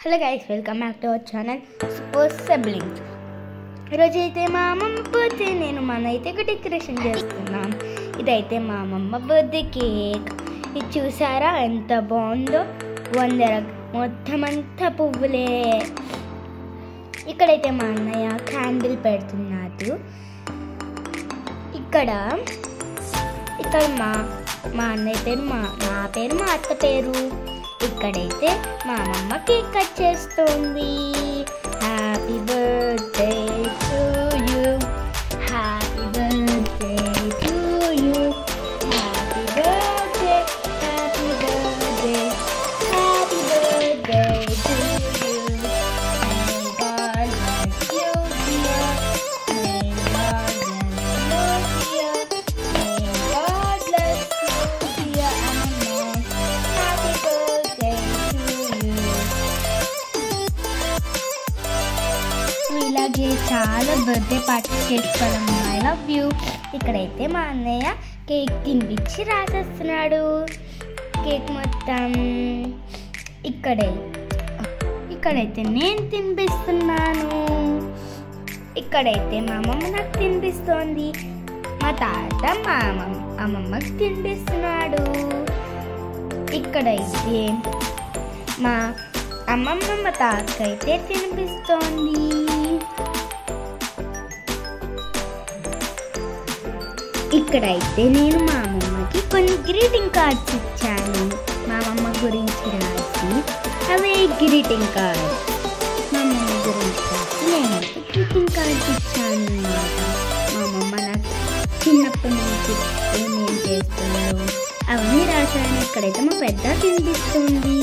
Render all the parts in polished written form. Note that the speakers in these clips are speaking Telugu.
Hello guys, welcome back to our channel super siblings. ఈరోజు అయితే మా అమ్మమ్మ బర్త్డే. నేను మనైతే ఒక డెకరేషన్ చేస్తున్నాం. ఇదైతే మా అమ్మమ్మ బర్త్డే కేక్. ఇది చూసారా ఎంత బాగుందో, మొత్తం అంతా పువ్వులే. ఇక్కడైతే మా అన్నయ్య క్యాండిల్ పెడుతున్నాడు. ఇక్కడ మా అన్నయ్య పేరు, నా పేరు, మా అత్త పేరు. ఇక్కడైతే మా అమ్మమ్మ కేక్ కట్ చేస్తుంది. Happy birthday to you, happy birthday to you, happy birthday, happy birthday, happy birthday to you. May God bless you dear, may God bless you dear, may God bless you dear Amma. Happy birthday to you. ఇలాగే చాలా బర్త్డే పార్టీ చేసుకోవడం. I love you. ఇక్కడైతే మా అన్నయ్య కేక్ తినిపించి రాసేస్తున్నాడు కేక్ మొత్తం. ఇక్కడైతే నేను తినిపిస్తున్నాను. ఇక్కడైతే మా అమ్మమ్మ నాకు తినిపిస్తోంది. మా తాత మా అమ్మమ్మకి తినిపిస్తున్నాడు. ఇక్కడైతే మా అమ్మమ్మ మా తాతకైతే తినిపిస్తోంది. ఇక్కడైతే నేను మా అమ్మమ్మకి కొన్ని గ్రీటింగ్ కార్డ్స్ ఇచ్చాను, మా అమ్మమ్మ గురించి రాసి. అవే గ్రీటింగ్ కార్డ్. మా అమ్మమ్మ గురించి రాసి నేనైతే గ్రీటింగ్ కార్డ్స్ ఇచ్చాను అన్నమాట. మా అమ్మమ్మ నాకు చిన్నప్పటి నుంచి ఏమేం చేస్తున్నారో అవన్నీ రాశాను. ఇక్కడైతే మా పెద్ద తినిపిస్తుంది.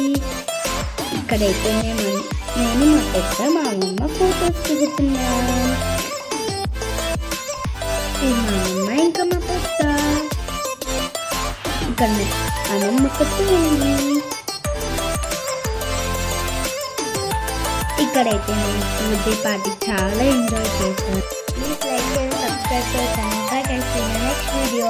ఇక్కడైతే నేను మా పెద్ద మా అమ్మమ్మ ఫోటోస్ దిగుతున్నాను. మా అమ్మ ఇంకా మా పెద్ద. ఇక్కడ అమ్మమ్మ ఉంది. ఇక్కడైతే నేను బర్త్డే పార్టీ చాలా ఎంజాయ్ చేశాను. ప్లీజ్ లైక్ చేయండి, సబ్స్క్రైబ్ చేయండి. Next video.